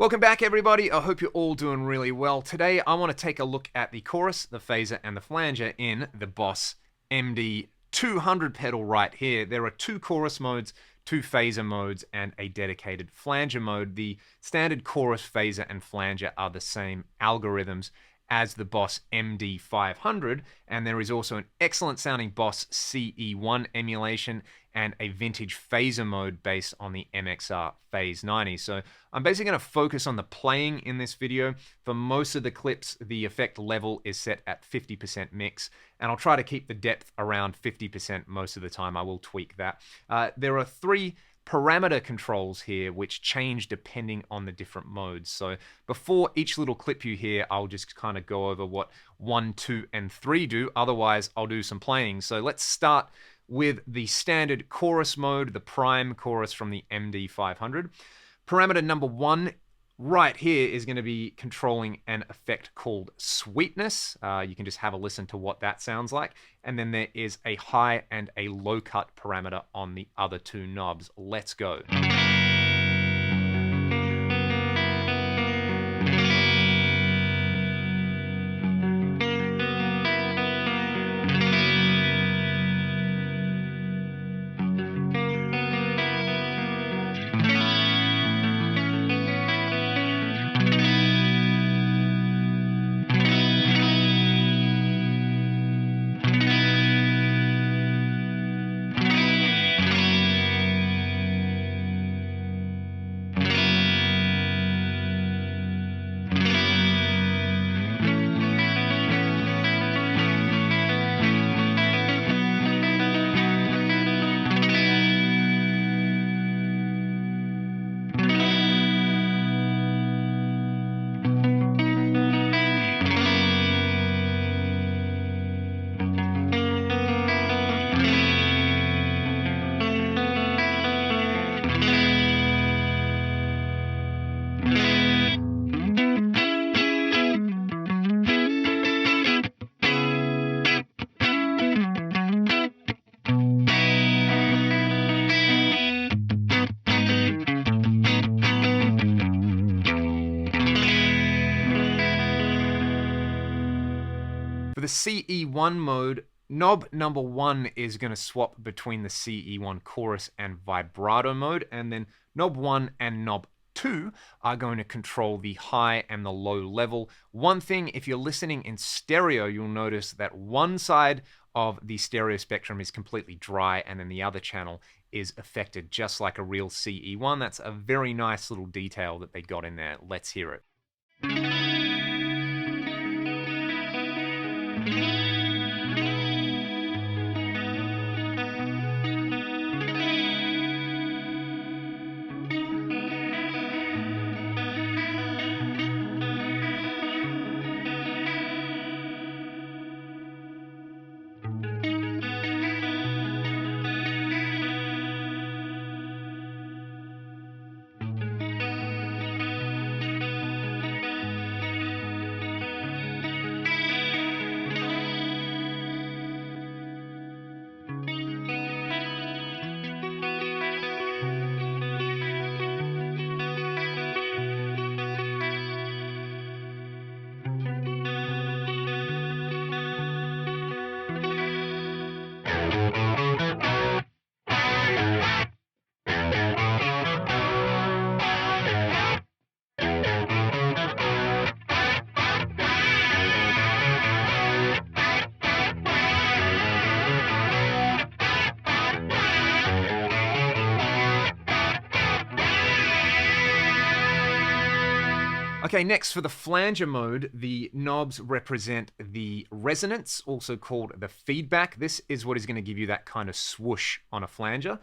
Welcome back, everybody. I hope you're all doing really well. Today, I want to take a look at the chorus, the phaser, and the flanger in the Boss MD200 pedal right here. There are two chorus modes, two phaser modes, and a dedicated flanger mode. The standard chorus, phaser, and flanger are the same algorithms as the Boss MD500, and there is also an excellent sounding Boss CE1 emulation and a vintage phaser mode based on the MXR Phase 90. So I'm basically going to focus on the playing in this video. For most of the clips, the effect level is set at 50% mix, and I'll try to keep the depth around 50% most of the time. I will tweak that. There are three parameter controls here which change depending on the different modes. So before each little clip you hear, I'll just kind of go over what 1, 2, and 3 do. Otherwise, I'll do some playing. So let's start with the standard chorus mode, the prime chorus from the MD500. Parameter number 1 right here is going to be controlling an effect called sweetness. You can just have a listen to what that sounds like. And then there is a high and a low cut parameter on the other two knobs. Let's go. For the CE1 mode, knob number 1 is going to swap between the CE1 chorus and vibrato mode, and then knob 1 and knob 2 are going to control the high and the low level. One thing, if you're listening in stereo, you'll notice that one side of the stereo spectrum is completely dry, and then the other channel is affected just like a real CE1. That's a very nice little detail that they got in there. Let's hear it. Okay, next for the flanger mode, the knobs represent the resonance, also called the feedback. This is what is going to give you that kind of swoosh on a flanger.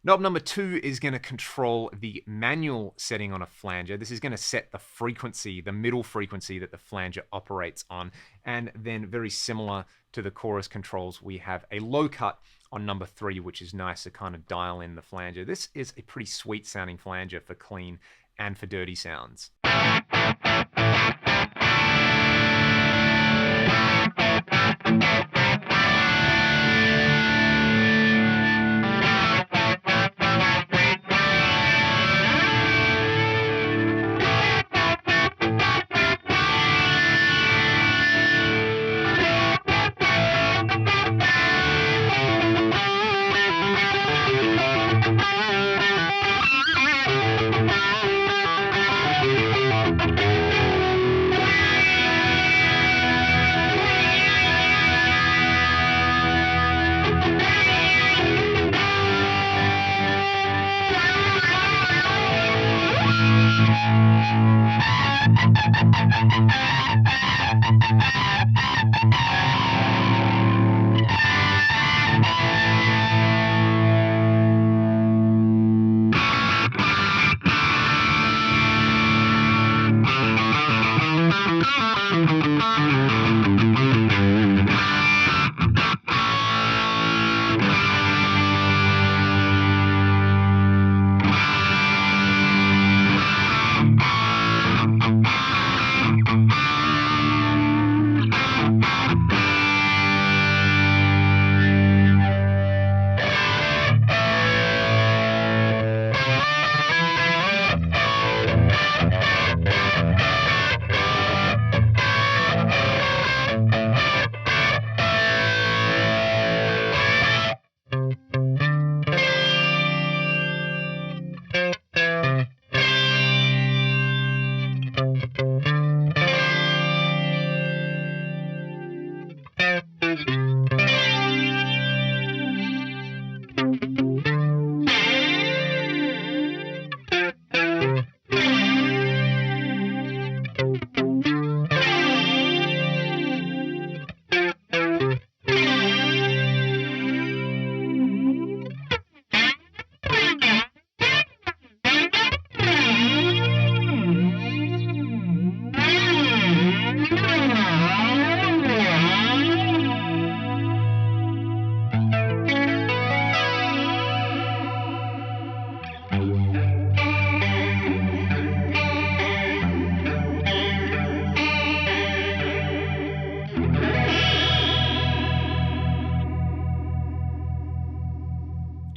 Knob number 2 is going to control the manual setting on a flanger. This is going to set the frequency, the middle frequency that the flanger operates on. And then very similar to the chorus controls, we have a low cut on number 3, which is nice to kind of dial in the flanger. This is a pretty sweet sounding flanger for clean and for dirty sounds.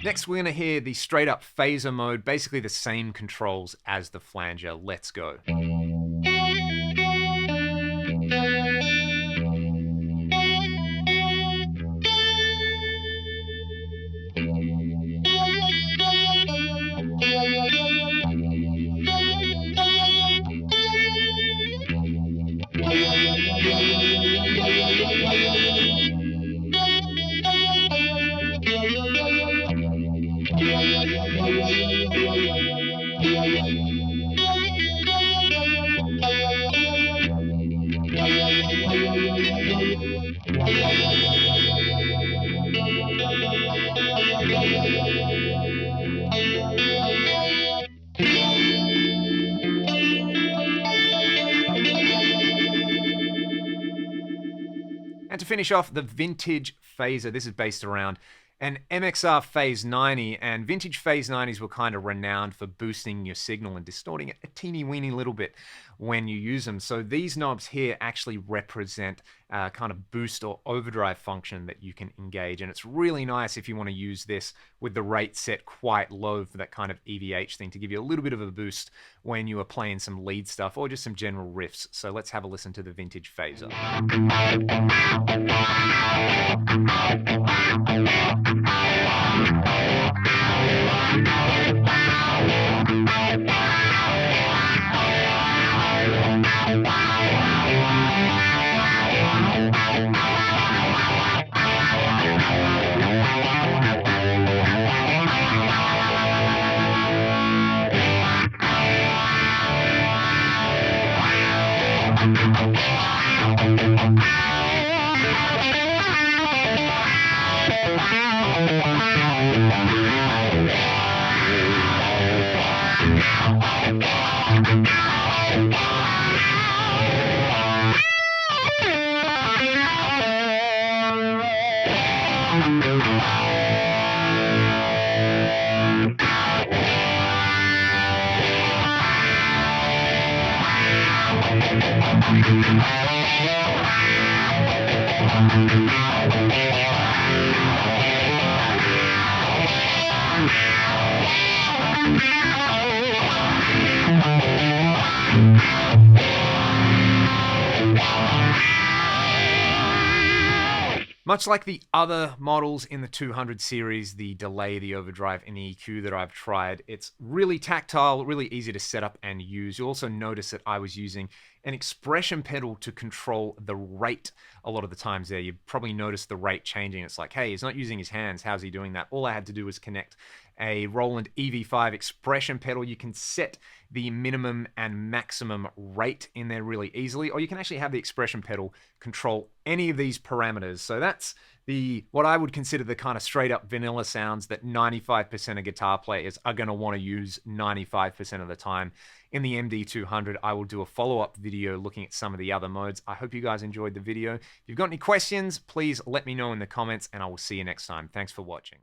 Next, we're going to hear the straight up phaser mode, basically the same controls as the flanger. Let's go. And to finish off, the vintage phaser. This is based around an MXR Phase 90, and vintage Phase 90s were kind of renowned for boosting your signal and distorting it a teeny weeny little bit when you use them. So these knobs here actually represent a kind of boost or overdrive function that you can engage, and it's really nice if you want to use this with the rate set quite low for that kind of EVH thing to give you a little bit of a boost when you are playing some lead stuff or just some general riffs. So let's have a listen to the vintage phaser. Much like the other models in the 200 series, the delay, the overdrive, and the EQ that I've tried, it's really tactile, really easy to set up and use. You'll also notice that I was using an expression pedal to control the rate a lot of the times there. You probably noticed the rate changing. It's like, hey, he's not using his hands. How's he doing that? All I had to do was connect a Roland EV5 expression pedal, you can set the minimum and maximum rate in there really easily, or you can actually have the expression pedal control any of these parameters. So that's what I would consider the kind of straight up vanilla sounds that 95% of guitar players are going to want to use 95% of the time. In the MD200, I will do a follow-up video looking at some of the other modes. I hope you guys enjoyed the video. If you've got any questions, please let me know in the comments, and I will see you next time. Thanks for watching.